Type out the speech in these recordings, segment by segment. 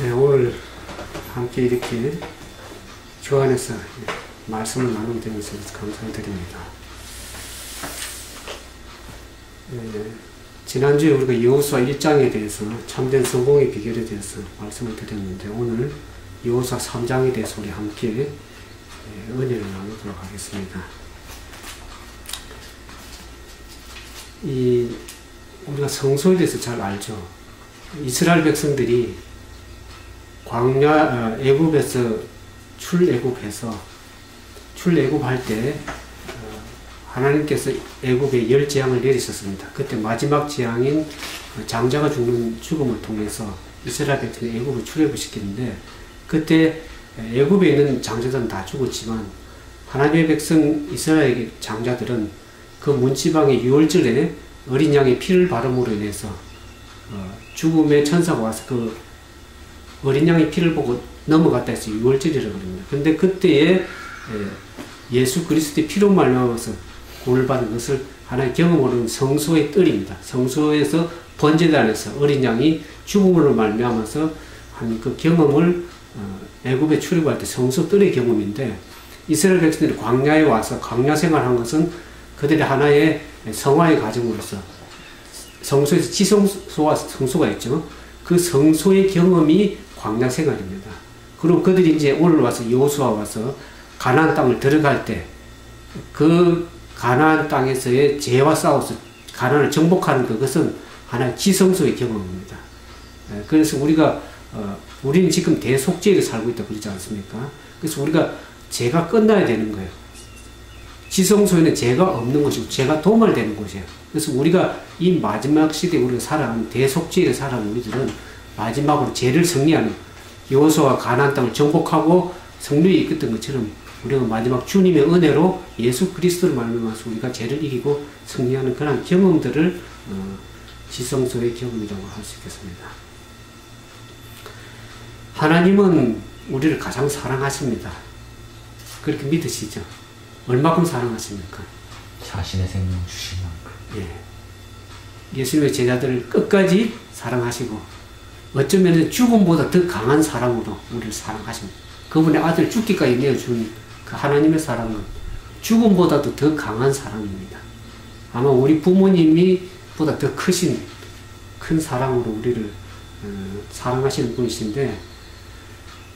네, 오늘 함께 이렇게 주 안에서 말씀을 나누게 되면서 감사를 드립니다. 지난주에 우리가 여호수아 1장에 대해서 참된 성공의 비결에 대해서 말씀을 드렸는데, 오늘 여호수아 3장에 대해서 우리 함께 은혜를 나누도록 하겠습니다. 우리가 성소에 대해서 잘 알죠. 이스라엘 백성들이 광야 애굽에서 출애굽할 때 하나님께서 애굽에 10재앙을 내리셨습니다. 그때 마지막 재앙인 장자가 죽음을 통해서 이스라엘 백성이 애굽을 출애굽시켰는데, 그때 애굽에 있는 장자들은 다 죽었지만 하나님의 백성 이스라엘 장자들은 그 문지방의 6월절에 어린 양의 피를 바름으로 인해서 죽음의 천사가 와서 그 어린 양의 피를 보고 넘어갔다 해서 6월절이라고 합니다. 근데 그때에 예수 그리스도의 피로 말미암아서 구원을 받은 것을 하나의 경험으로는 성소의 뜰입니다. 성소에서 번제단에서 어린 양이 죽음으로 말미암아서 한 그 경험을 애굽에 출애굽할 때 성소 뜰의 경험인데, 이스라엘 백성들이 광야에 와서 광야 생활한 것은 그들의 하나의 성화의 과정으로서 성소에서 지성소와 성소가 있죠. 그 성소의 경험이 광야 생활입니다. 그리고 그들이 이제 오늘 와서 여호수아 와서 가나안 땅을 들어갈 때 그 가나안 땅에서의 죄와 싸워서 가나안을 정복하는 그것은 하나의 지성소의 경험입니다. 그래서 우리는 지금 대속죄에 살고 있다 그러지 않습니까? 그래서 우리가 죄가 끝나야 되는 거예요. 지성소에는 죄가 없는 것이고 죄가 도말되는 곳이에요. 그래서 우리가 이 마지막 시대에 우리가 살아가는 대속죄에 살아가는 우리들은 마지막으로 죄를 승리하는, 여호수아가 가나안 땅을 정복하고 승리에 이끌었던 것처럼 우리가 마지막 주님의 은혜로 예수 그리스도를 말미암아서 우리가 죄를 이기고 승리하는 그런 경험들을 지성소의 경험이라고 할 수 있겠습니다. 하나님은 우리를 가장 사랑하십니다. 그렇게 믿으시죠? 얼마큼 사랑하십니까? 자신의 생명 주신 만큼. 예수님의 제자들을 끝까지 사랑하시고, 어쩌면 죽음보다 더 강한 사랑으로 우리를 사랑하십니다. 그분의 아들 죽기까지 내어준 그 하나님의 사랑은 죽음보다도 더 강한 사랑입니다. 아마 우리 부모님이 보다 더 큰 사랑으로 우리를 사랑하시는 분이신데,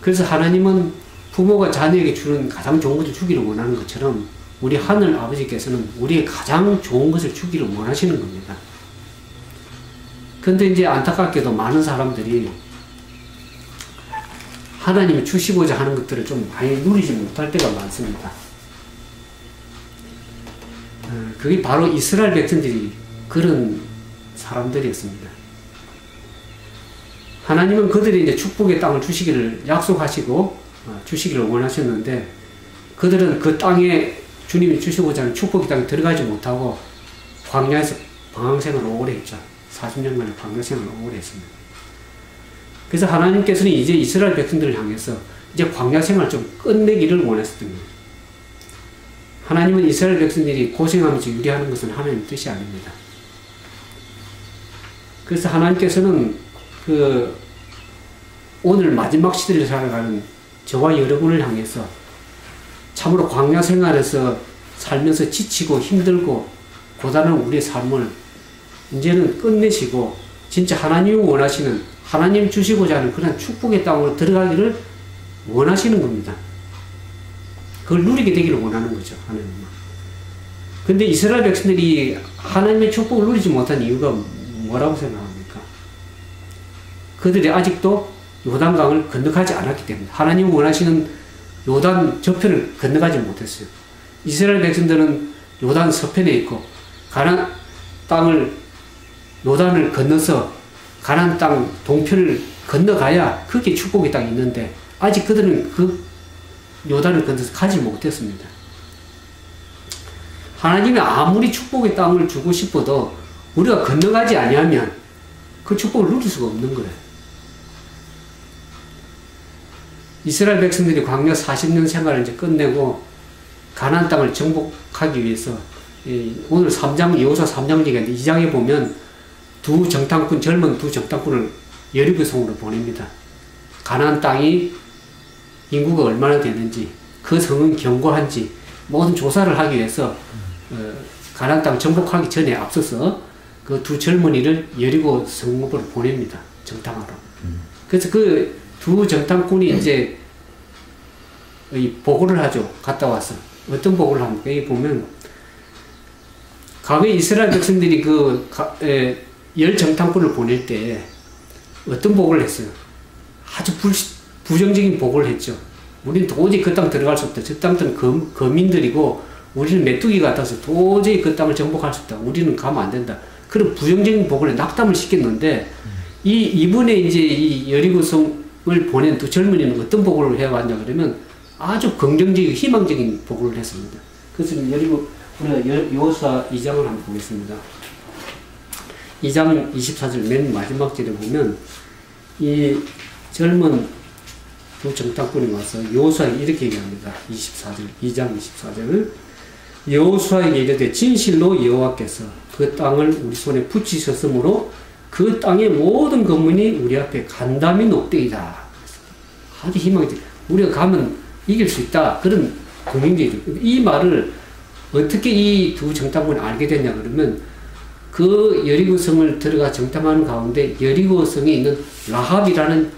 그래서 하나님은 부모가 자녀에게 주는 가장 좋은 것을 주기를 원하는 것처럼 우리 하늘 아버지께서는 우리의 가장 좋은 것을 주기를 원하시는 겁니다. 근데 이제 안타깝게도 많은 사람들이 하나님이 주시고자 하는 것들을 좀 많이 누리지 못할 때가 많습니다. 그게 바로 이스라엘 백성들이 그런 사람들이었습니다. 하나님은 그들이 이제 축복의 땅을 주시기를 약속하시고 주시기를 원하셨는데, 그들은 그 땅에 주님이 주시고자 하는 축복의 땅에 들어가지 못하고 광야에서 방황생활을 오래 했죠. 40년간의 광야생활을 오래 했습니다. 그래서 하나님께서는 이제 이스라엘 백성들을 향해서 이제 광야생활을 좀 끝내기를 원하셨던 거예요. 하나님은 이스라엘 백성들이 고생하면서 유리하는 것은 하나님의 뜻이 아닙니다. 그래서 하나님께서는 오늘 마지막 시대를 살아가는 저와 여러분을 향해서 참으로 광야 생활에서 살면서 지치고 힘들고 고단한 우리의 삶을 이제는 끝내시고 진짜 하나님이 원하시는, 하나님 주시고자 하는 그런 축복의 땅으로 들어가기를 원하시는 겁니다. 그걸 누리게 되기를 원하는 거죠, 하나님은. 근데 이스라엘 백성들이 하나님의 축복을 누리지 못한 이유가 뭐라고 생각합니까? 그들이 아직도 요단강을 건너가지 않았기 때문에, 하나님이 원하시는 요단 저편을 건너가지 못했어요. 이스라엘 백성들은 요단 서편에 있고 가나안 땅을 요단을 건너서 가나안 땅 동편을 건너가야 그게 축복의 땅이 있는데, 아직 그들은 그 요단을 건너서 가지 못했습니다. 하나님이 아무리 축복의 땅을 주고 싶어도 우리가 건너가지 아니하면 그 축복을 누릴 수가 없는 거예요. 이스라엘 백성들이 광야 40년 생활을 이제 끝내고 가나안 땅을 정복하기 위해서 오늘 3장, 여호수아 3장 얘기하는데, 2장에 보면 젊은 두 정탐꾼을 여리고성으로 보냅니다. 가나안 땅이 인구가 얼마나 되는지, 그 성은 견고한지 모든 조사를 하기 위해서 가나안 땅 정복하기 전에 앞서서 그 두 젊은이를 여리고 성읍으로 보냅니다. 정탐하러. 그래서 그 두 정탐꾼이 이제 보고를 하죠. 갔다 와서. 어떤 보고를 합니까? 여기 보면 과거에 이스라엘 백성들이 열 정탐꾼을 보낼 때 어떤 보고를 했어요? 아주 부정적인 보고를 했죠. 우리는 도저히 그 땅 들어갈 수 없다. 저 땅들은 거민들이고 우리는 메뚜기 같아서 도저히 그 땅을 정복할 수 없다. 우리는 가면 안 된다. 그런 부정적인 보고를 낙담을 시켰는데 이번에 이제 이 여리고성을 보낸 두 젊은이는 어떤 보고를 해왔냐 그러면 아주 긍정적이고 희망적인 보고를 했습니다. 그래서 우리가 여호수아 2장을 한번 보겠습니다. 2장 24절 맨 마지막 절에 보면 이 젊은 두 정탐꾼이 와서 여호수아에게 이렇게 얘기합니다. 24절, 2장 24절. 여호수아에게 이르되 진실로 여호와께서 그 땅을 우리 손에 붙이셨으므로 그 땅의 모든 건물이 우리 앞에 간담이 높되이다. 아주 희망이지. 우리가 가면 이길 수 있다. 그런 긍정적이죠. 이 말을 어떻게 이 두 정탐꾼이 알게 됐냐 그러면 그 여리고성을 들어가 정탐하는 가운데 여리고성에 있는 라합이라는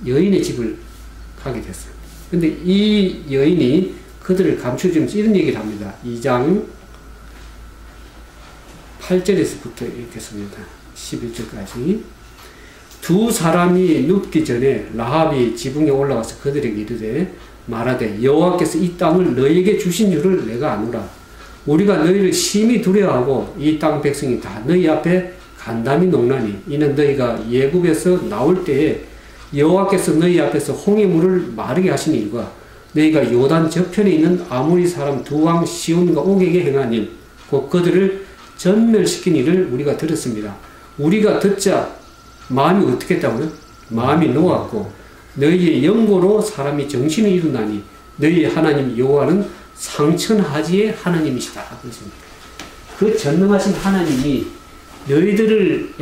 여인의 집을 가게 됐어요. 근데 이 여인이 그들을 감춰주면서 이런 얘기를 합니다. 2장 8절에서부터 이렇게 씁니다. 11절까지. 두 사람이 눕기 전에 라합이 지붕에 올라가서 그들에게 이르되 말하되 여호와께서 이 땅을 너희에게 주신 줄을 내가 아노라. 우리가 너희를 심히 두려워하고 이 땅 백성이 다 너희 앞에 간담이 녹나니 이는 너희가 예굽에서 나올 때에 여호와께서 너희 앞에서 홍해 물을 마르게 하신 일과 너희가 요단 저편에 있는 아모리 사람 두 왕 시온과 옥에게 행한 일, 곧 그들을 전멸시킨 일을 우리가 들었습니다. 우리가 듣자 마음이 어떻게 했다고요? 마음이 놓았고 너희의 영고로 사람이 정신을 이루나니 너희의 하나님 여호와는 상천하지의 하나님이시다. 그렇습니다. 그 전능하신 하나님이 너희들을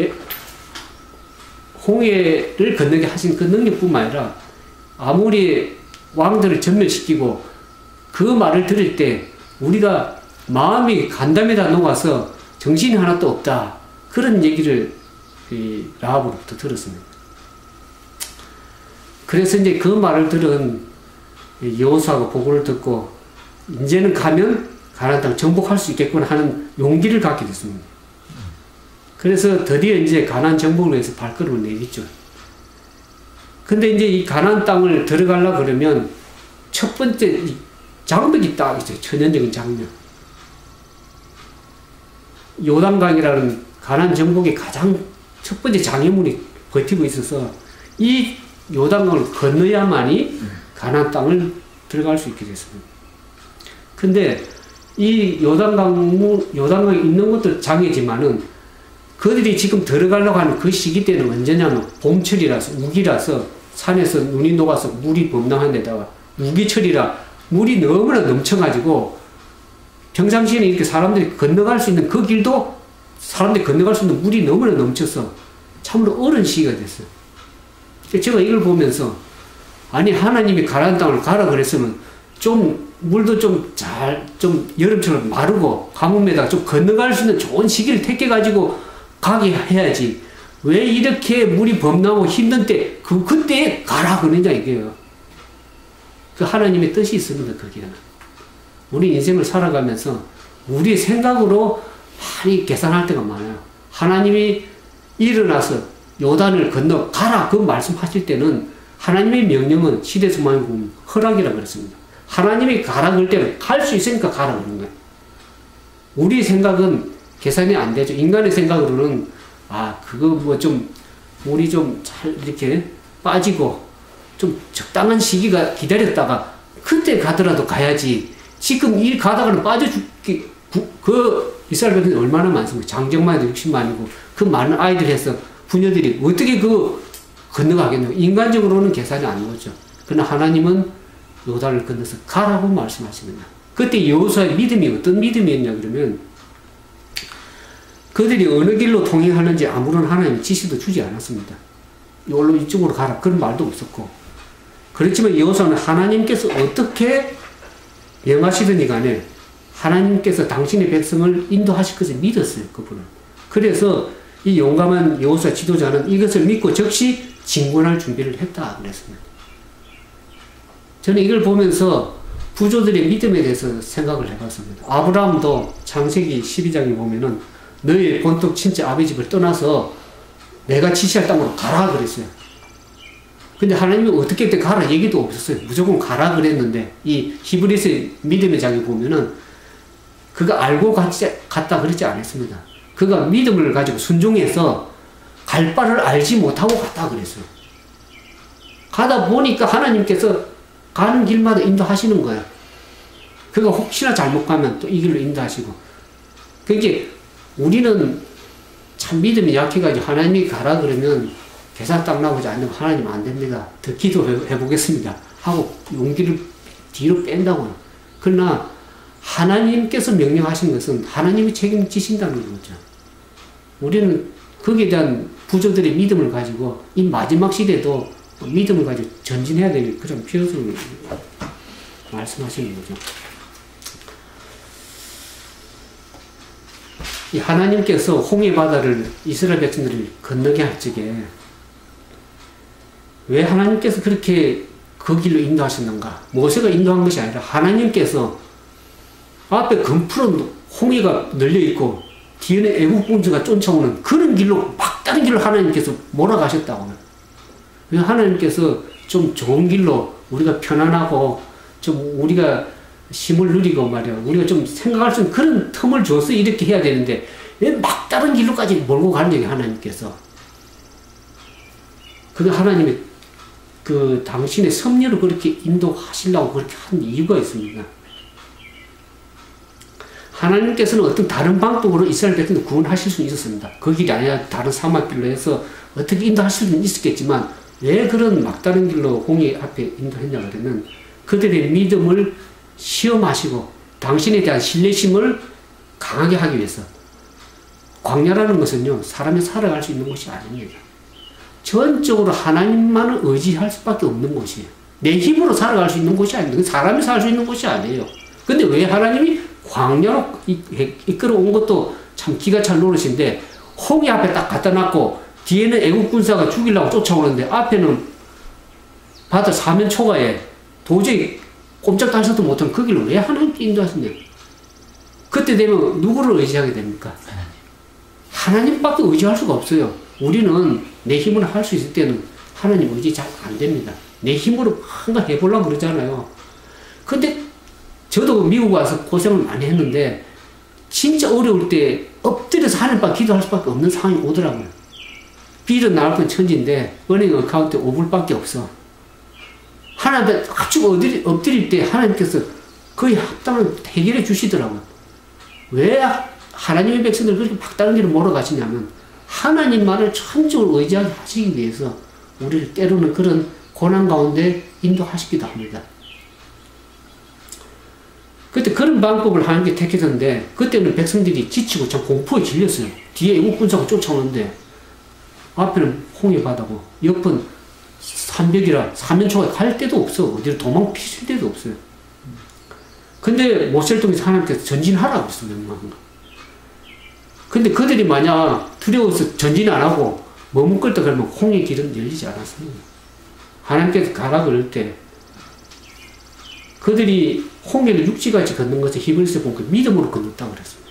홍해를 건너게 하신 그 능력뿐만 아니라 아모리 왕들을 전멸시키고 그 말을 들을 때 우리가 마음이 간담에다 녹아서 정신이 하나도 없다. 그런 얘기를 라합으로부터 들었습니다. 그래서 이제 그 말을 들은 여호수아가 보고를 듣고 이제는 가면 가나안 땅 정복할 수 있겠구나 하는 용기를 갖게 됐습니다. 그래서 드디어 이제 가나안 정복을 위해서 발걸음을 내딛죠. 근데 이제 이 가나안 땅을 들어가려고 그러면 첫 번째 장벽이 딱 있어요. 천연적인 장벽. 요단강이라는 가나안 정복의 가장 첫 번째 장애물이 버티고 있어서 이 요단강을 건너야만이 가나안 땅을 들어갈 수 있게 됐습니다. 근데 이 요단강에 있는 것도 장애지만은 그들이 지금 들어가려고 하는 그 시기 때는 언제냐면 봄철이라서 우기라서 산에서 눈이 녹아서 물이 범람한 데다가 우기철이라 물이 너무나 넘쳐가지고 평상시에는 이렇게 사람들이 건너갈 수 있는 그 길도 사람들이 건너갈 수 있는 물이 너무나 넘쳐서 참으로 어려운 시기가 됐어요. 제가 이걸 보면서 아니 하나님이 가나안 땅을 가라 그랬으면 좀 물도 좀 여름처럼 마르고 가뭄에다가 좀 건너갈 수 있는 좋은 시기를 택해가지고 가게 해야지. 왜 이렇게 물이 범람하고 힘든 때 그때에 가라 그러냐 이게요. 그 하나님의 뜻이 있습니다. 거기에는. 우리 인생을 살아가면서 우리의 생각으로 많이 계산할 때가 많아요. 하나님이 일어나서 요단을 건너 가라 그 말씀하실 때는 하나님의 명령은 시대수만의 허락이라고 그랬습니다. 하나님이 가라 그럴 때는 갈 수 있으니까 가라 그런 거예요. 우리 생각은 계산이 안 되죠. 인간의 생각으로는 그거 물이 좀 잘 이렇게 빠지고 좀 적당한 시기가 기다렸다가 그때 가더라도 가야지. 지금 이 가다가는 빠져 죽기 그 이스라엘 백성이 얼마나 많습니까? 장정만 해도 60만이고 그 많은 아이들 해서 부녀들이 어떻게 건너가겠냐고. 인간적으로는 계산이 안 오죠. 그러나 하나님은 요단을 건너서 가라고 말씀하시느냐. 그때 여호수아의 믿음이 어떤 믿음이었냐 그러면 그들이 어느 길로 통행하는지 아무런 하나님의 지시도 주지 않았습니다. 이걸로 이쪽으로 가라 그런 말도 없었고 그렇지만 여호수아는 하나님께서 어떻게 명하시더니 간에 하나님께서 당신의 백성을 인도하실 것을 믿었어요. 그분은. 그래서 이 용감한 여호수아 지도자는 이것을 믿고 즉시 진군할 준비를 했다 그랬습니다. 저는 이걸 보면서 부조들의 믿음에 대해서 생각을 해봤습니다. 아브라함도 창세기 12장에 보면은 너의 본토 친자 아버지 집을 떠나서 내가 지시할 땅으로 가라 그랬어요. 근데 하나님이 어떻게 그때 가라 얘기도 없었어요. 무조건 가라 그랬는데 이 히브리서의 믿음의 장에 보면은 그가 알고 갔다 그러지 않았습니다. 그가 믿음을 가지고 순종해서 갈 바를 알지 못하고 갔다 그랬어요. 가다 보니까 하나님께서 가는 길마다 인도하시는 거예요. 그가 혹시나 잘못 가면 또 이 길로 인도하시고. 그러니까 우리는 참 믿음이 약해가지고 하나님이 가라 그러면 계산 딱 나오지 않으면 하나님 안 됩니다. 더 기도해 보겠습니다. 하고 용기를 뒤로 뺀다고요. 그러나 하나님께서 명령하신 것은 하나님이 책임지신다는 거죠. 우리는 거기에 대한 부조들의 믿음을 가지고 이 마지막 시대도 믿음을 가지고 전진해야 될 그런 필요성을 말씀하시는 거죠. 이 하나님께서 홍해 바다를 이스라엘 백성들을 건너게 할 적에 왜 하나님께서 그렇게 그 길로 인도하셨는가? 모세가 인도한 것이 아니라 하나님께서 앞에 검푸른 홍해가 널려있고 뒤에는 애국 군주가 쫓아오는 그런 길로 막다른 길로 하나님께서 몰아가셨다고요. 하나님께서 좀 좋은 길로 우리가 편안하고 좀 우리가 힘을 누리고 말이야. 우리가 좀 생각할 수 있는 그런 틈을 줘서 이렇게 해야 되는데 왜 막다른 길로까지 몰고 가느냐 하나님께서. 그게 하나님의 그 당신의 섭리로 그렇게 인도하시려고 그렇게 한 이유가 있습니다. 하나님께서는 어떤 다른 방법으로 이스라엘 백성을 구원하실 수는 있었습니다. 그 길이 아니라 다른 사막길로 해서 어떻게 인도하실 수는 있었겠지만 왜 그런 막다른 길로 홍해 앞에 인도했냐 그러면 그들의 믿음을 시험하시고 당신에 대한 신뢰심을 강하게 하기 위해서. 광야라는 것은요 사람이 살아갈 수 있는 곳이 아닙니다. 전적으로 하나님만을 의지할 수밖에 없는 곳이에요. 내 힘으로 살아갈 수 있는 곳이 아닙니다. 사람이 살 수 있는 곳이 아니에요. 근데 왜 하나님이 광야로 이끌어온 것도 참 기가 찰 노릇인데 홍해 앞에 딱 갖다 놨고 뒤에는 애국 군사가 죽이려고 쫓아오는데 앞에는 바다 사면 초가에 도저히 꼼짝도 할 수도 못한 그 길을 왜 하나님께 인도하셨냐? 그때 되면 누구를 의지하게 됩니까? 하나님밖에 의지할 수가 없어요. 우리는 내 힘으로 할 수 있을 때는 하나님 의지 잘 안 됩니다. 내 힘으로 뭔가 해보려고 그러잖아요. 근데 저도 미국 와서 고생을 많이 했는데 진짜 어려울 때 엎드려서 하늘밖에 기도할 수밖에 없는 상황이 오더라고요. 빌은 나올 건 천지인데 은행 어카운트에 5불밖에 없어. 하나님께 합치고 엎드릴 때 하나님께서 거의 합당을 해결해 주시더라고요. 왜 하나님의 백성들 그렇게 막다른 길을 몰아가시냐면 하나님만을 천적으로 의지하게 하시기 위해서 우리를 때로는 그런 고난 가운데 인도하시기도 합니다. 그때 그런 방법을 하나님께 택했는데 그때는 백성들이 지치고 참 공포에 질렸어요. 뒤에 애국 군사가 쫓아오는데 앞에는 홍해 바다고 옆은 산벽이라 사면초가 갈 데도 없어. 어디로 도망 피실 데도 없어요. 근데 모세를 통해서 하나님께서 전진하라고 했어요. 명령한 거. 근데 그들이 만약 두려워서 전진 안 하고 머뭇거렸다 그러면 홍해 길은 열리지 않았습니다. 하나님께서 가라 그럴 때 그들이 홍해를 육지같이 걷는 것을 히브리서 보니까 믿음으로 건넜다고 그랬습니다.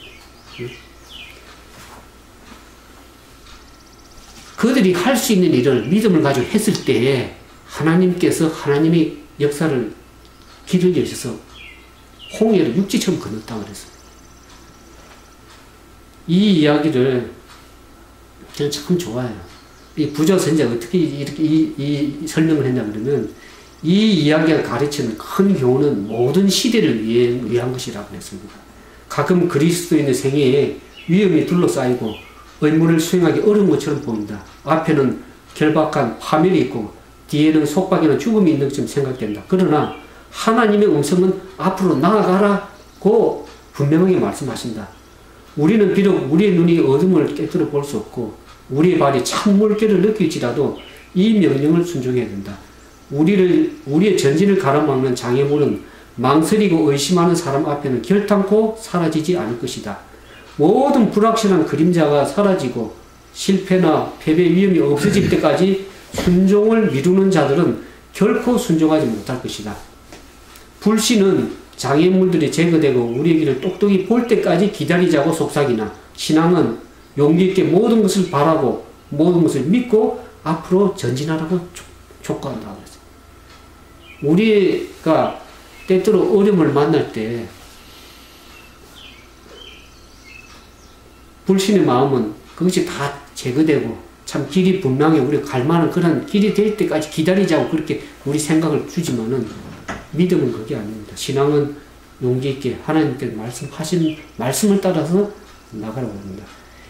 그들이 할 수 있는 일을 믿음을 가지고 했을 때에 하나님께서 하나님의 역사를 길을 여셔서 홍해를 육지처럼 건넜다고 그랬어요. 이 이야기를 저는 참 좋아해요. 이 부조 선지자가 어떻게 이렇게 이 설명을 했냐 그러면 이 이야기가 가르치는 큰 교훈은 모든 시대를 위한 것이라고 했습니다. 가끔 그리스도인의 생애에 위험이 둘러싸이고 의무를 수행하기 어려운 것처럼 보입니다. 앞에는 결박한 파멸이 있고 뒤에는 속박이나 죽음이 있는 것처럼 생각된다. 그러나 하나님의 음성은 앞으로 나아가라고 분명하게 말씀하신다. 우리는 비록 우리의 눈이 어둠을 깨뜨려 볼 수 없고 우리의 발이 찬 물결을 느낄지라도 이 명령을 순종해야 된다. 우리의 전진을 가로막는 장애물은 망설이고 의심하는 사람 앞에는 결탄코 사라지지 않을 것이다. 모든 불확실한 그림자가 사라지고 실패나 패배 위험이 없어질 때까지 순종을 미루는 자들은 결코 순종하지 못할 것이다. 불신은 장애물들이 제거되고 우리의 길을 똑똑히 볼 때까지 기다리자고 속삭이나 신앙은 용기 있게 모든 것을 바라고 모든 것을 믿고 앞으로 전진하라고 촉구한다. 우리가 때때로 어려움을 만날 때 불신의 마음은 그것이 다 제거되고 참 길이 분명해 우리가 갈 만한 그런 길이 될 때까지 기다리자고 그렇게 우리 생각을 주지만은 믿음은 그게 아닙니다. 신앙은 용기 있게 하나님께서 말씀하신 말씀을 따라서 나가라고 합니다.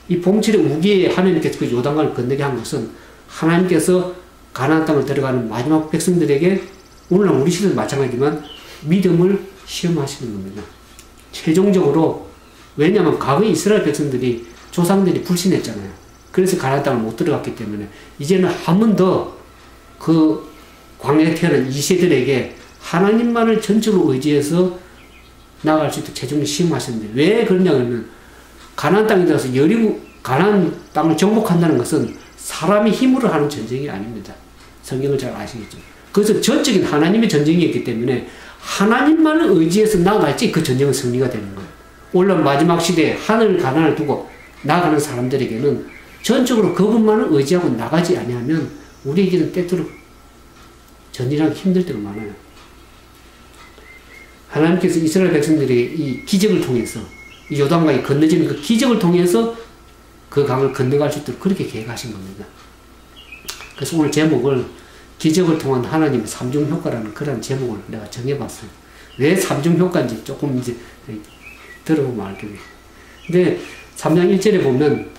이 봉철의 우기에 하나님께서 그 요단강을 건너게 한 것은 하나님께서 가나안 땅을 들어가는 마지막 백성들에게 오늘날 우리 시대도 마찬가지지만 믿음을 시험하시는 겁니다. 최종적으로 왜냐하면 과거 이스라엘 백성들이 조상들이 불신했잖아요. 그래서 가나안 땅을 못 들어갔기 때문에 이제는 한 번 더 그 광야에 태어난 이 세대들에게 하나님만을 전적으로 의지해서 나아갈 수 있도록 최종적으로 시험하셨는데 왜 그러냐면 가나안 땅에 들어서 가나안 땅을 정복한다는 것은 사람이 힘으로 하는 전쟁이 아닙니다. 성경을 잘 아시겠죠. 그것은 전적인 하나님의 전쟁이었기 때문에 하나님만을 의지해서 나아갈지 그 전쟁은 승리가 되는 거예요. 올라온 마지막 시대에 하늘 가난을 두고 나아가는 사람들에게는 전적으로 그것만을 의지하고 나가지 아니하면 우리에게는 때때로 전진하기 힘들 때가 많아요. 하나님께서 이스라엘 백성들이 이 기적을 통해서 이 요단강이 건너지는 그 기적을 통해서 그 강을 건너갈 수 있도록 그렇게 계획하신 겁니다. 그래서 오늘 제목을 기적을 통한 하나님의 삼중효과라는 그런 제목을 내가 정해봤어요. 왜 삼중효과인지 조금 이제 들어보면 알겠네요. 근데 3장 1절에 보면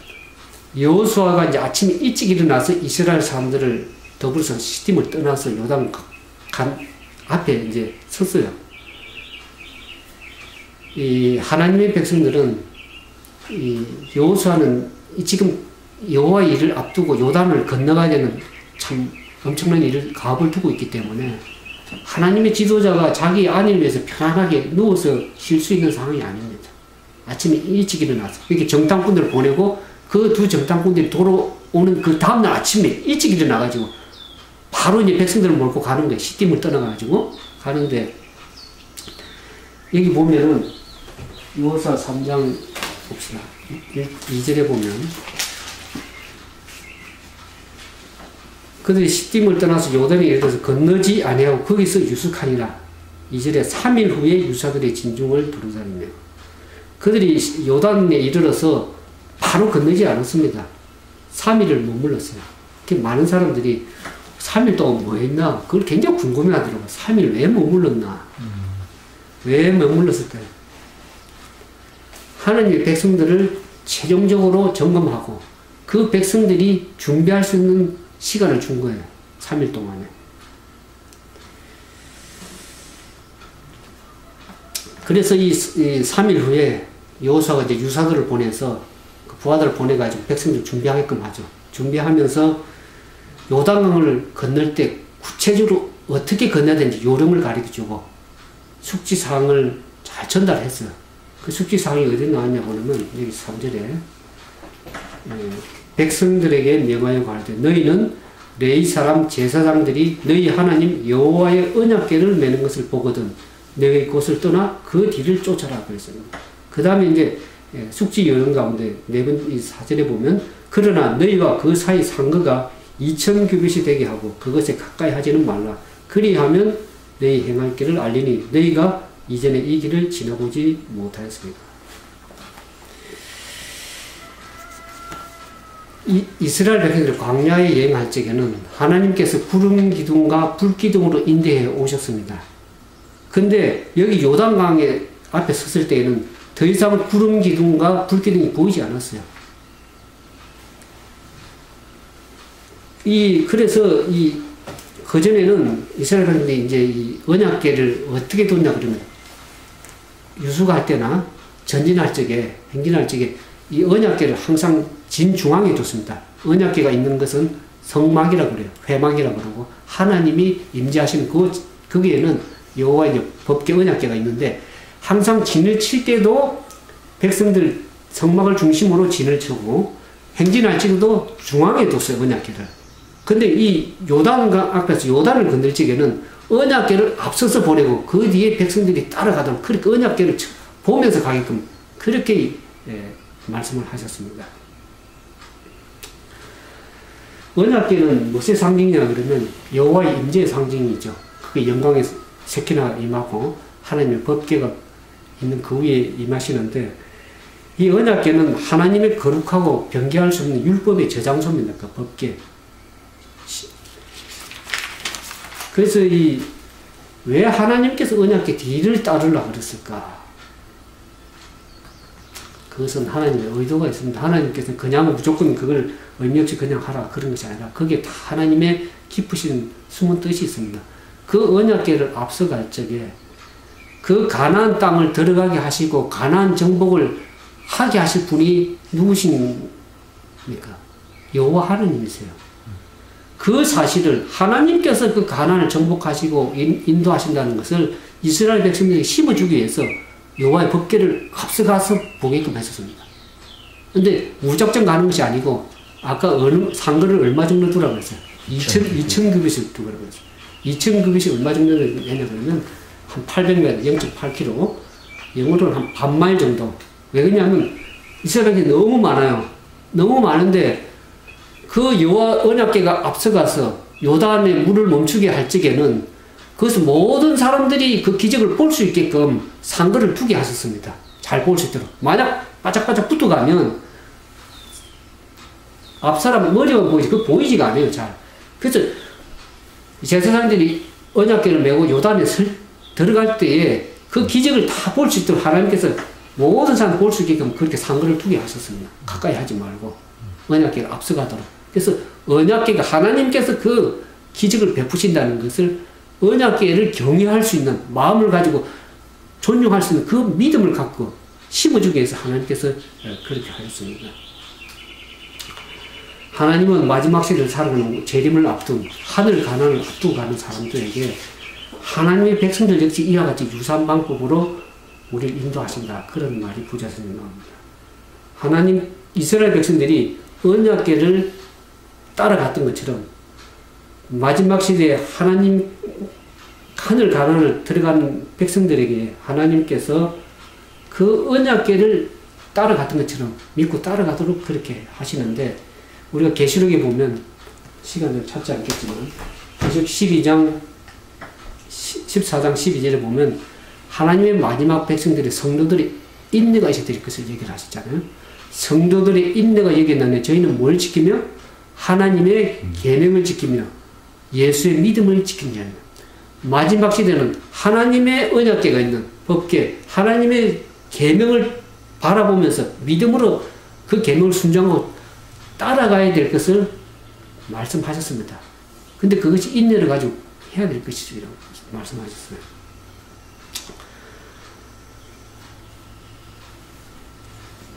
여호수아가 이제 아침에 일찍 일어나서 이스라엘 사람들을 더불어서 시딤을 떠나서 요단 강 앞에 이제 섰어요. 이 하나님의 백성들은 이 여호수아는 지금 여호와의 일을 앞두고 요단을 건너가야 되는 참 엄청난 일을 가업을 두고 있기 때문에 하나님의 지도자가 자기 안위를 위해서 편안하게 누워서 쉴 수 있는 상황이 아닙니다. 아침에 일찍 일어나서 이렇게 정탐꾼들을 보내고 그 두 정탐꾼들이 돌아오는 그 다음날 아침에 일찍 일어나가지고 바로 이제 백성들을 몰고 가는 거예요. 시딤을 떠나가지고 가는데 여기 보면은 여호수아 3장 봅시다. 2절에 보면 그들이 시딤을 떠나서 요단에 이르러서 건너지 아니하고 거기서 유숙하니라. 2절에 3일 후에 유사들의 진중을 부르자니며 그들이 요단에 이르러서 바로 건너지 않았습니다. 3일을 머물렀어요. 많은 사람들이 3일 동안 뭐 했나 그걸 굉장히 궁금해 하더라고요. 3일 왜 머물렀나 왜 머물렀을까요? 하나님의 백성들을 최종적으로 점검하고 그 백성들이 준비할 수 있는 시간을 준 거예요. 3일 동안에. 그래서 이 3일 후에 여호수아가 이제 유사들을 보내서 그 부하들을 보내가지고 백성들 준비하게끔 하죠. 준비하면서 요단강을 건널 때 구체적으로 어떻게 건너야 되는지 요령을 가르쳐주고 숙지사항을 잘 전달했어요. 그 숙지사항이 어디 나왔냐고 하면 여기 3절에 백성들에게 명하여 가르되 너희는 레위 사람 제사장들이 너희 하나님 여호와의 언약궤를 메는 것을 보거든 너희 곳을 떠나 그 뒤를 쫓아라 그랬어요. 그 다음에 이제 숙지 요령 가운데 4절에 보면 그러나 너희와 그 사이 상거가 2000규빗이 되게 하고 그것에 가까이 하지는 말라. 그리하면 너희 행할 길을 알리니 너희가 이전에 이 길을 지나보지 못하였습니다. 이스라엘 백성들이 광야에 여행할 적에는 하나님께서 구름 기둥과 불 기둥으로 인도해 오셨습니다. 근데 여기 요단강에 앞에 섰을 때에는 더 이상 구름 기둥과 불 기둥이 보이지 않았어요. 그래서 그전에는 이스라엘 백성들이 이제 이 언약궤를 어떻게 뒀냐 그러면 유숙할 때나 전진할 적에, 행진할 적에 이 언약궤를 항상 진중앙에 뒀습니다. 언약궤가 있는 것은 성막이라고 그래요. 회막이라고 그러고 하나님이 임재하시는 거기에는 여호와의 법궤 언약궤가 있는데 항상 진을 칠 때도 백성들 성막을 중심으로 진을 치고 행진할 때도 중앙에 뒀어요. 언약궤를. 근데 이 요단 앞에서 요단을 건들 적에는 언약궤를 앞서서 보내고 그 뒤에 백성들이 따라가도록 그렇게 언약궤를 보면서 가게끔 그렇게 말씀을 하셨습니다. 언약궤는 무엇의 상징이냐 그러면 여호와의 임재의 상징이죠. 그게 영광의 세키나 임하고 하나님의 법궤가 있는 그 위에 임하시는데 이 언약궤는 하나님의 거룩하고 변개할 수 없는 율법의 저장소입니다. 그 법궤. 그래서 왜 하나님께서 언약궤 뒤를 따르려고 그랬을까? 그것은 하나님의 의도가 있습니다. 하나님께서는 그냥 무조건 그걸 의미 없이 그냥 하라 그런 것이 아니라 그게 다 하나님의 깊으신 숨은 뜻이 있습니다. 그 언약궤를 앞서갈 적에 그 가나안 땅을 들어가게 하시고 가나안 정복을 하게 하실 분이 누구십니까? 여호와 하나님이세요. 그 사실을 하나님께서 그 가나안을 정복하시고 인도하신다는 것을 이스라엘 백성들이 심어주기 위해서 여호와의 법궤를 앞서가서 보게끔 했었습니다. 근데 무작정 가는 것이 아니고 아까 상거를 얼마 정도 두라고 했어요? 2,000규빗을 두라고 했어요. 2,000규빗이 얼마 정도 되냐 그러면 한 800m, 0.8km, 영어로는 한 반마일 정도. 왜 그러냐면 이스라엘이 너무 많아요. 너무 많은데 그 여호와 언약궤가 앞서가서 요단에 물을 멈추게 할 적에는 그것은 모든 사람들이 그 기적을 볼 수 있게끔 상거를 두게 하셨습니다. 잘 볼 수 있도록. 만약 바짝바짝 붙어가면 앞 사람 머리가 보이지, 그 보이지가 않아요, 잘. 그래서 제사장들이 언약궤를 메고 요단에 들어갈 때에 그 기적을 다 볼 수 있도록 하나님께서 모든 사람 볼 수 있게끔 그렇게 상거를 두게 하셨습니다. 가까이 하지 말고 언약궤가 앞서가도록. 그래서 언약궤가 하나님께서 그 기적을 베푸신다는 것을 언약궤를 경외할 수 있는 마음을 가지고 존중할 수 있는 그 믿음을 갖고 심어주기 위해서 하나님께서 그렇게 하셨습니다. 하나님은 마지막 시대를 살아가는 재림을 앞둔 하늘 가난을 앞두고 가는 사람들에게 하나님의 백성들 역시 이와 같이 유사한 방법으로 우리를 인도하신다. 그런 말이 부자성에 나옵니다. 하나님 이스라엘 백성들이 언약궤를 따라갔던 것처럼 마지막 시대에 하나님 하늘 가난을 들어가는 백성들에게 하나님께서 그 언약궤를 따라갔던 것처럼 믿고 따라가도록 그렇게 하시는데 우리가 계시록에 보면 시간을 찾지 않겠지만 계시록 12장 14장 12절에 보면 하나님의 마지막 백성들의 성도들의 인내가 있어야 될 것을 얘기를 하셨잖아요. 성도들의 인내가 얘기했는데 저희는 뭘 지키며 하나님의 계명을 지키며 예수의 믿음을 지키냐. 마지막 시대는 하나님의 언약궤가 있는 법궤, 하나님의 계명을 바라보면서 믿음으로 그 계명을 순종하고 따라가야 될 것을 말씀하셨습니다. 근데 그것이 인내를 가지고 해야 될 것이라고 말씀하셨어요.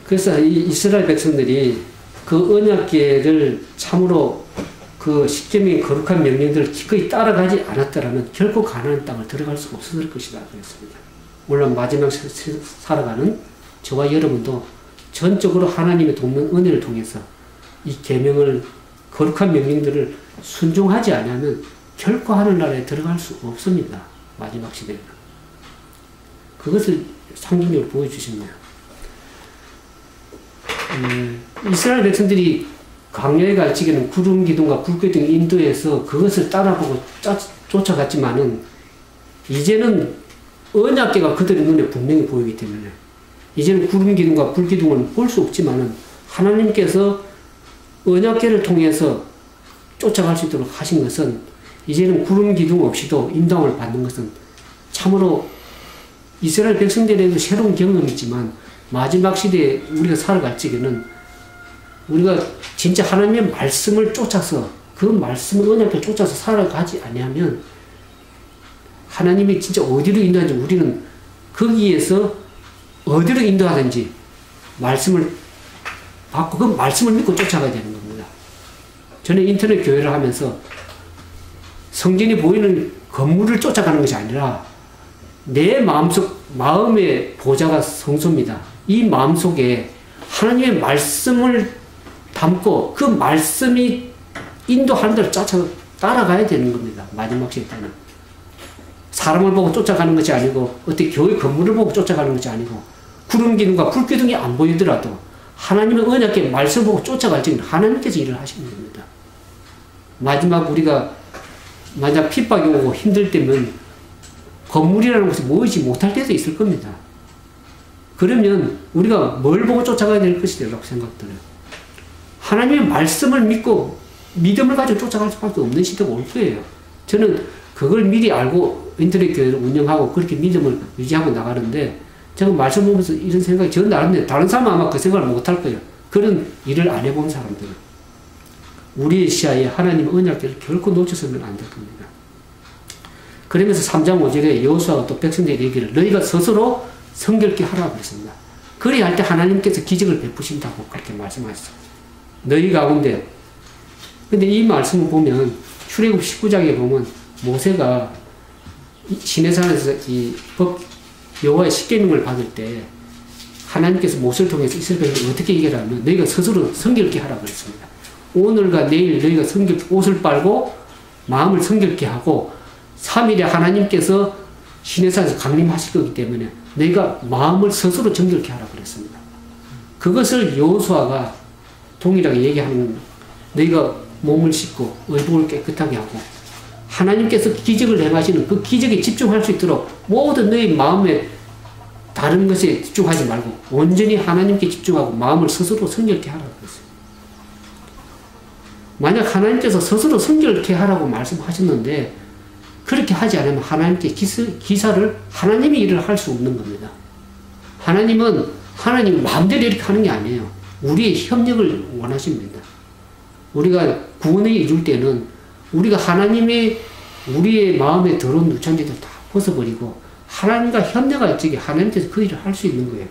그래서 이 이스라엘 백성들이 그 언약궤를 참으로 그 십계명의 거룩한 명령들을 기꺼이 따라가지 않았더라면 결코 가나안 땅을 들어갈 수가 없었을 것이다 그랬습니다. 물론 마지막 살아가는 저와 여러분도 전적으로 하나님의 돕는 은혜를 통해서 이 계명을 거룩한 명령들을 순종하지 않으면 결코 하늘나라에 들어갈 수 없습니다. 마지막 시대에는. 그것을 상징적으로 보여주십니다. 이스라엘 백성들이 광야에 갈 적에는 구름 기둥과 불꽃 등 인도해서 그것을 따라보고 쫓아갔지만은 이제는 언약궤가 그들의 눈에 분명히 보이기 때문에 이제는 구름 기둥과 불 기둥을 볼 수 없지만은 하나님께서 언약궤를 통해서 쫓아갈 수 있도록 하신 것은 이제는 구름 기둥 없이도 인도함을 받는 것은 참으로 이스라엘 백성들에게도 새로운 경험이지만 마지막 시대에 우리가 살아갈 적에는 우리가 진짜 하나님의 말씀을 쫓아서 그 말씀을 언약을 쫓아서 살아가지 아니하면 하나님이 진짜 어디로 인도하는지 우리는 거기에서 어디로 인도하든지 말씀을 받고 그 말씀을 믿고 쫓아가야 되는 겁니다. 저는 인터넷 교회를 하면서 성전이 보이는 건물을 쫓아가는 것이 아니라 내 마음의 보좌가 성소입니다. 이 마음속에 하나님의 말씀을 담고 그 말씀이 인도하는 대로 따라가야 되는 겁니다. 마지막 시대 때는. 사람을 보고 쫓아가는 것이 아니고 어떻게 교회 건물을 보고 쫓아가는 것이 아니고 구름 기둥과 불 기둥이 안 보이더라도 하나님의 언약의 말씀을 보고 쫓아갈 적에는 하나님께서 일을 하시는 겁니다. 마지막 우리가 만약 핍박이 오고 힘들 때면 건물이라는 곳에 모이지 못할 때도 있을 겁니다. 그러면 우리가 뭘 보고 쫓아가야 될 것이라고 생각들어요. 하나님의 말씀을 믿고 믿음을 가지고 쫓아갈 수밖에 없는 시대가 올 거예요. 저는 그걸 미리 알고 인터넷 교회를 운영하고 그렇게 믿음을 유지하고 나가는데 제가 말씀 보면서 이런 생각이 저 나름대로 다른 사람은 아마 그 생각을 못할 거예요. 그런 일을 안 해본 사람들은. 우리의 시야에 하나님의 언약을 결코 놓쳐서는 안 될 겁니다. 그러면서 3장 5절에 여호수아가 또 백성들에게 얘기를 너희가 스스로 성결케 하라고 그랬습니다. 그래야 할 때 하나님께서 기적을 베푸신다고 그렇게 말씀하셨어요. 너희 가운데. 근데 이 말씀을 보면 출애굽 19장에 보면 모세가 시내산에서 이 여호와의 십계명을 받을 때 하나님께서 모세를 통해서 이스라엘 백성을 어떻게 얘기하면 너희가 스스로 성결케 하라고 그랬습니다. 오늘과 내일 너희가 옷을 빨고 마음을 성결케 하고 3일에 하나님께서 시내산에서 강림하실 거기 때문에 너희가 마음을 스스로 정결케 하라고 그랬습니다. 그것을 여호수아가 동일하게 얘기하는 너희가 몸을 씻고 의복을 깨끗하게 하고 하나님께서 기적을 행하시는 그 기적에 집중할 수 있도록 모든 너희 마음에 다른 것에 집중하지 말고 온전히 하나님께 집중하고 마음을 스스로 성결케 하라고 그랬어요. 만약 하나님께서 스스로 성결케 하라고 말씀하셨는데 그렇게 하지 않으면 하나님께 기사를 하나님이 일을 할 수 없는 겁니다. 하나님은 하나님 마음대로 이렇게 하는 게 아니에요. 우리의 협력을 원하십니다. 우리가 구원을 이룰 때는 우리가 하나님의 우리의 마음에 더러운 누찬지들 다 벗어버리고 하나님과 협력할 적에 하나님께서 그 일을 할 수 있는 거예요.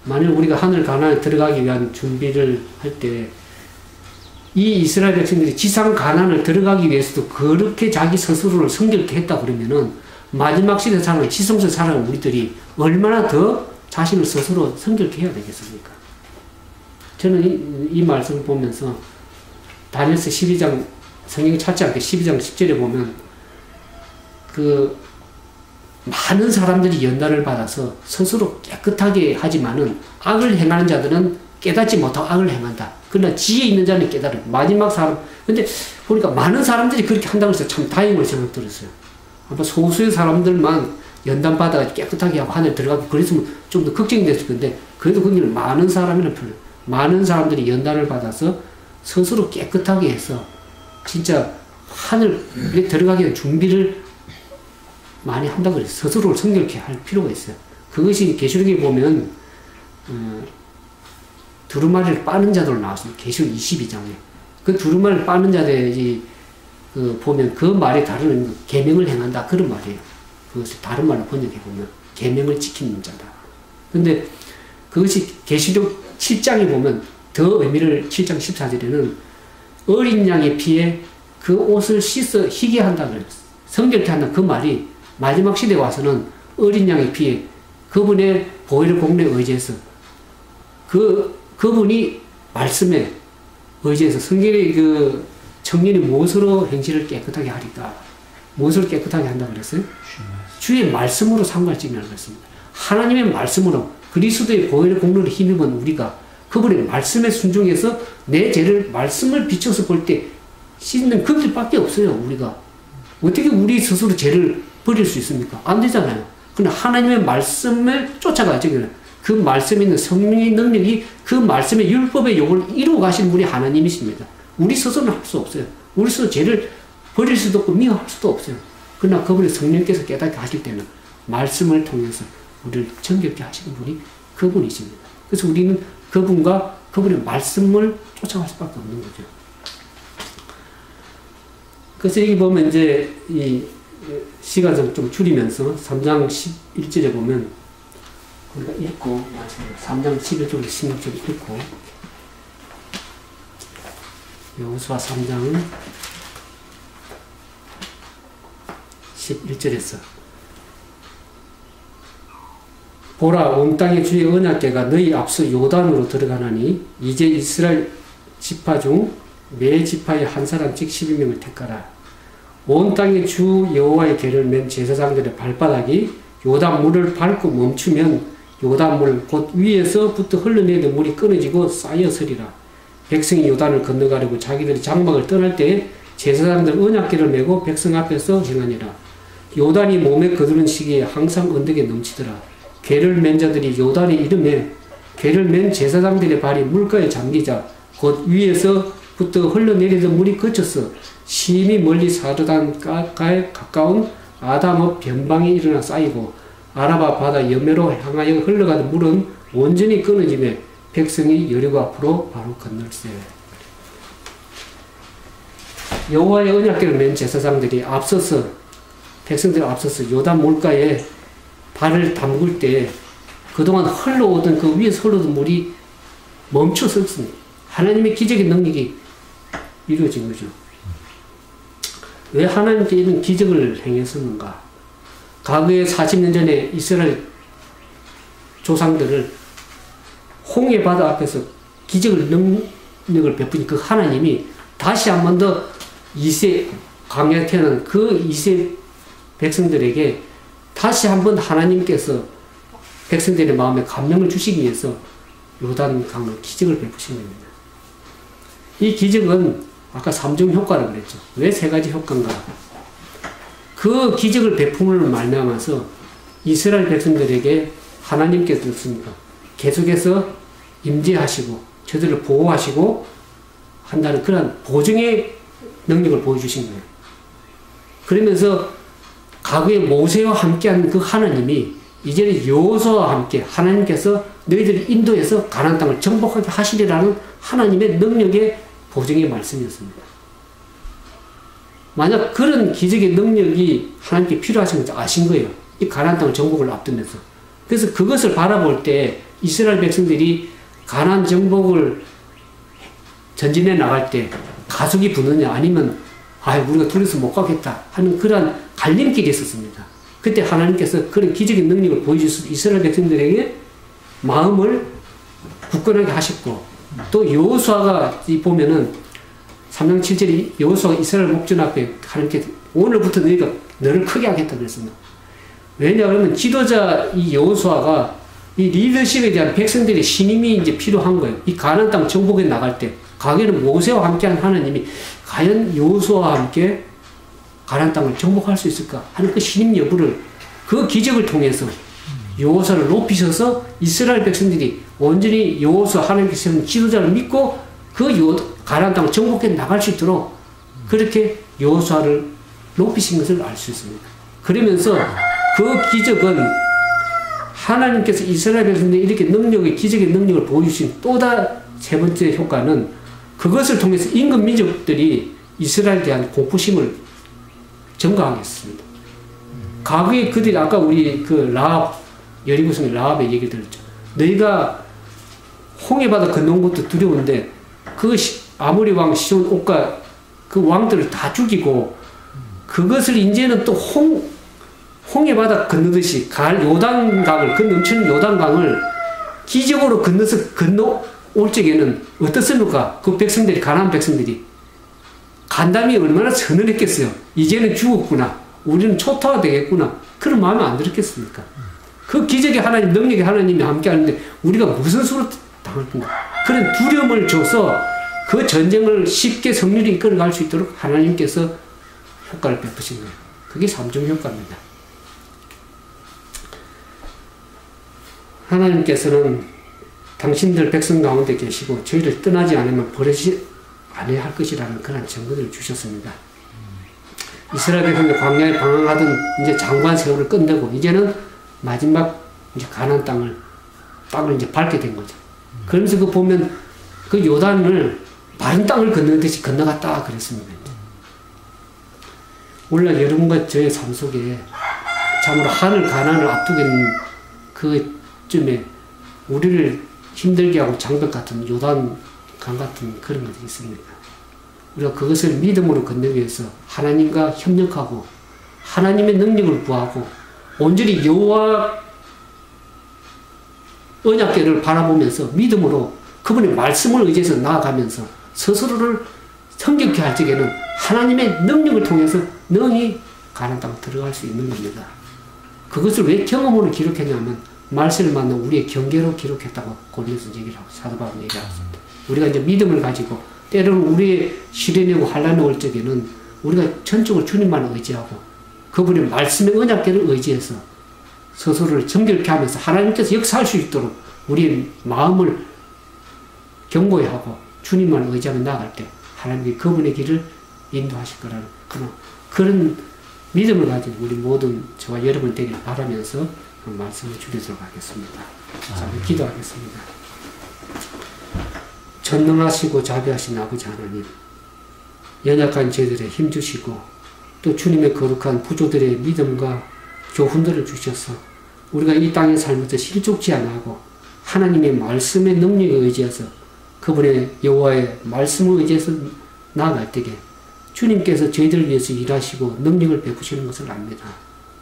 만약 우리가 하늘 가나안에 들어가기 위한 준비를 할 때 이 이스라엘 백성들이 지상 가나안을 들어가기 위해서도 그렇게 자기 스스로를 성결케 했다 그러면은 마지막 시대 살아가는 지성서 살아가는 우리들이 얼마나 더 자신을 스스로 성결케 해야 되겠습니까? 저는 이 말씀을 보면서 다니엘서 12장 성경 찾지 않게 12장 10절에 보면 그 많은 사람들이 연단을 받아서 스스로 깨끗하게 하지만은 악을 행하는 자들은 깨닫지 못하고 악을 행한다. 그러나 지혜 있는 자는 깨달아. 마지막 사람. 근데 보니까 많은 사람들이 그렇게 한다고 해서 참 다행으로 생각 들었어요. 아마 소수의 사람들만 연단 받아 깨끗하게 하고 하늘에 들어가고 그랬으면 좀 더 걱정이 됐을 건데 그래도 거기는 많은 사람이라는 표현. 많은 사람들이 연단을 받아서 스스로 깨끗하게 해서 진짜 하늘에 들어가기 위한 준비를 많이 한다고 그랬어요. 스스로를 성결케 할 필요가 있어요. 그것이 계시록에 보면 두루마리를 빠는 자들로 나왔습니다. 계시록 22장에. 그 두루마리를 빠는 자들이 보면 그 말에 다른 계명을 행한다. 그런 말이에요. 그것을 다른 말로 번역해보면 계명을 지키는 자다. 근데 그것이 계시록 7장에 보면 더 의미를 7장 14절에는 어린 양의 피에 그 옷을 씻어 희게 한다 그래요. 성결케 한다. 그 말이 마지막 시대에 와서는 어린 양의 피에 그분의 보혈의 공로에 의지해서 그분이 말씀에 의지해서 성경의 그 청년이 무엇으로 행실을 깨끗하게 하리까? 무엇을 깨끗하게 한다 그랬어요? 주의 말씀으로 상관적이라고 그랬습니다. 하나님의 말씀으로 그리스도의 보혈의 공로를 힘입은 우리가 그분의 말씀에 순종해서 내 죄를 말씀을 비춰서 볼 때 씻는 그 길밖에 없어요. 우리가 어떻게 우리 스스로 죄를 버릴 수 있습니까? 안 되잖아요. 그러나 하나님의 말씀을 쫓아가죠. 그 말씀에 있는 성령의 능력이 그 말씀의 율법의 요구를 이루어 가신 분이 하나님이십니다. 우리 스스로는 할 수 없어요. 우리 스스로 죄를 버릴 수도 없고 미워할 수도 없어요. 그러나 그분의 성령께서 깨닫게 하실 때는 말씀을 통해서 우리를 정결케 하시는 분이 그분이십니다. 그래서 우리는 그분과 그분의 말씀을 쫓아갈 수밖에 없는 거죠. 그래서 여기 보면 이제 이 시간을 좀 줄이면서 3장 11절에 보면 우리가 읽고 3장 11절 16절 읽고 여호수아 3장은 11절에서 보라 온 땅의 주의 언약궤가 너희 앞서 요단으로 들어가나니 이제 이스라엘 지파 중 매 지파의 한 사람씩 12명을 택하라. 온 땅의 주 여호와의 궤를 맨 제사장들의 발바닥이 요단 물을 밟고 멈추면 요단 물 곧 위에서부터 흘러내리는 물이 끊어지고 쌓여서리라. 백성이 요단을 건너가려고 자기들이 장막을 떠날 때 제사장들 언약궤를 메고 백성 앞에서 행하니라. 요단이 몸에 거두는 시기에 항상 언덕에 넘치더라. 궤를 맨 자들이 요단의 이름에 궤를 맨 제사장들의 발이 물가에 잠기자 곧 위에서부터 흘러내리던 물이 그쳤어. 심히 멀리 사르단가에 가까운 아담읍 변방이 일어나 쌓이고 아라바 바다 여매로 향하여 흘러가는 물은 온전히 끊어지며 백성이 여리고 앞으로 바로 건널세. 여호와의 언약궤를 맨 제사장들이 앞서서 백성들이 앞서서 요단 물가에 발을 담글 때 그동안 흘러오던 그 위에서 흘러오던 물이 멈춰섰습니다. 하나님의 기적의 능력이 이루어진 거죠. 왜 하나님께 이런 기적을 행했었는가? 과거에 40년 전에 이스라엘 조상들을 홍해 바다 앞에서 기적을 능력을 베푸니 그 하나님이 다시 한 번 더 이세 광야에 태어난 그 이세 백성들에게 다시 한 번 하나님께서 백성들의 마음에 감명을 주시기 위해서 요단강으로 기적을 베푸신 겁니다. 이 기적은 아까 3중 효과라고 그랬죠. 왜 3가지 효과인가? 그 기적을 베품을 말미암아서 이스라엘 백성들에게 하나님께서 어떻습니까? 계속해서 임재하시고 저들을 보호하시고 한다는 그런 보증의 능력을 보여주신 거예요. 그러면서 과거에 모세와 함께한 그 하나님이 이제는 여호수아와 함께 하나님께서 너희들을 인도해서 가나안 땅을 정복하게 하시리라는 하나님의 능력의 보증의 말씀이었습니다. 만약 그런 기적의 능력이 하나님께 필요하신 걸 아신 거예요. 이 가나안 땅을 정복을 앞두면서. 그래서 그것을 바라볼 때 이스라엘 백성들이 가나안 정복을 전진해 나갈 때 가속이 붙느냐 아니면 우리가 둘이서 못 가겠다 하는 그러한 갈림길이 있었습니다. 그때 하나님께서 그런 기적의 능력을 보여주셔서 이스라엘 백성들에게 마음을 굳건하게 하셨고 또 여호수아가 보면은 3장 7절에 여호수아가 이스라엘 목전 앞에 하나님께 오늘부터 너를 크게 하겠다 그랬습니다. 왜냐하면 지도자 이 여호수아가 이 리더십에 대한 백성들의 신임이 이제 필요한 거예요. 이 가나안 땅 정복에 나갈 때 과거에는 모세와 함께한 하나님이 과연 여호수아와 함께 가나안 땅을 정복할 수 있을까 하는 그 신임 여부를 그 기적을 통해서 여호수아를 높이셔서 이스라엘 백성들이 온전히 여호수아 하나님께서 세운 지도자를 믿고 그 가나안 땅을 정복해 나갈 수 있도록 그렇게 여호수아를 높이신 것을 알 수 있습니다. 그러면서 그 기적은 하나님께서 이스라엘 백성들이 이렇게 기적의 능력을 보여주신 세 번째 효과는 그것을 통해서 임금 민족들이 이스라엘에 대한 공포심을 증가하겠습니다. 과거에 그들이 아까 우리 여리고성의 라합의 얘기를 들었죠. 너희가 홍해바다 건너온 것도 두려운데 그 아모리 왕 시온 옥과 그 왕들을 다 죽이고 그것을 이제는 또 홍해바다 건너듯이 요단강을 넘치는 요단강을 기적으로 건너올 적에는 어떻습니까? 그 백성들이 가나안 백성들이 간담이 얼마나 서늘했겠어요. 이제는 죽었구나. 우리는 초토화 되겠구나. 그런 마음이 안 들었겠습니까? 그 기적의 하나님, 능력의 하나님이 함께 하는데 우리가 무슨 수로 당할 건가? 그런 두려움을 줘서 그 전쟁을 쉽게 승리를 이끌어갈 수 있도록 하나님께서 효과를 베푸신 거예요. 그게 3중 효과입니다. 하나님께서는 당신들 백성 가운데 계시고 저희를 떠나지 않으면 버리지 않아야 할 것이라는 그런 증거들을 주셨습니다. 이스라엘 백성들 광야에 방황하던 이제 장관 세월을 끝내고 이제는 마지막 이제 가나안 땅을 이제 밟게 된 거죠. 그러면서 보면 그 요단을 마른 땅을 건너듯이 건너갔다 그랬습니다. 오늘날 여러분과 저의 삶 속에 참으로 하늘 가나안을 앞두고 있는 그 끝쯤에 우리를 힘들게 하고 장벽 같은 요단 강 같은 그런 것이 있습니다. 우리가 그것을 믿음으로 건너기 위해서 하나님과 협력하고 하나님의 능력을 구하고 온전히 여호와 언약궤를 바라보면서 믿음으로 그분의 말씀을 의지해서 나아가면서 스스로를 성격케 할 적에는 하나님의 능력을 통해서 능히 가나안 땅 들어갈 수 있는 겁니다. 그것을 왜 경험으로 기록했냐면 말씀을 만나 우리의 경계로 기록했다고 고린도서 얘기를 하고 사도 바울은 얘기하고 있습니다. 우리가 이제 믿음을 가지고 때로는 우리의 시련이 오고 환난이 올 적에는 우리가 전적으로 주님만 의지하고 그분의 말씀의 언약궤를 의지해서 스스로를 정결케 하면서 하나님께서 역사할 수 있도록 우리의 마음을 견고히 하고 주님만 의지하며 나아갈 때 하나님이 그분의 길을 인도하실 거라는 그런 믿음을 가진 우리 모든 저와 여러분 되기를 바라면서 말씀을 줄이도록 하겠습니다. 자, 기도하겠습니다. 전능하시고 자비하신 아버지 하나님, 연약한 저희들의 힘주시고 또 주님의 거룩한 부조들의 믿음과 교훈들을 주셔서 우리가 이 땅에 살면서 실족지 않고 하나님의 말씀의 능력에 의지해서 그분의 여호와의 말씀을 의지해서 나아갈 때에 주님께서 저희들을 위해서 일하시고 능력을 베푸시는 것을 압니다.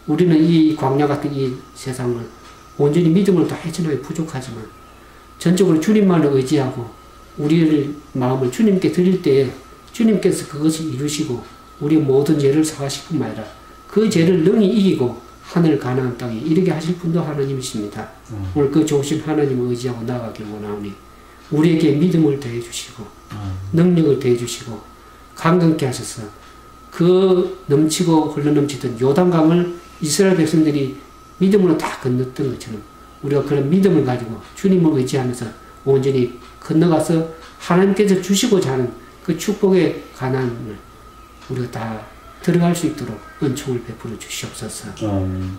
우리는 이 광야 같은 이 세상을 온전히 믿음으로 다 헤쳐나기 부족하지만 전적으로 주님만을 의지하고 우리의 마음을 주님께 드릴 때에 주님께서 그것을 이루시고 우리의 모든 죄를 사하실 뿐만 아니라 그 죄를 능히 이기고 하늘 가나안 땅에 이르게 하실 분도 하나님이십니다. 오늘 그 좋으신 하나님을 의지하고 나아가길 원하오니 우리에게 믿음을 더해 주시고 능력을 더해 주시고 강건케 하셔서 그 넘치고 흘러넘치던 요단강을 이스라엘 백성들이 믿음으로 다 건넜던 것처럼 우리가 그런 믿음을 가지고 주님을 의지하면서 온전히 건너가서 하나님께서 주시고자 하는 그 축복의 가나안을 우리가 다 들어갈 수 있도록 은총을 베풀어 주시옵소서.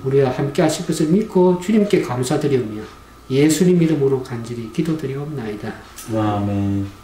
우리와 함께 하실 것을 믿고 주님께 감사드리오며 예수님 이름으로 간절히 기도드리옵나이다. 아멘.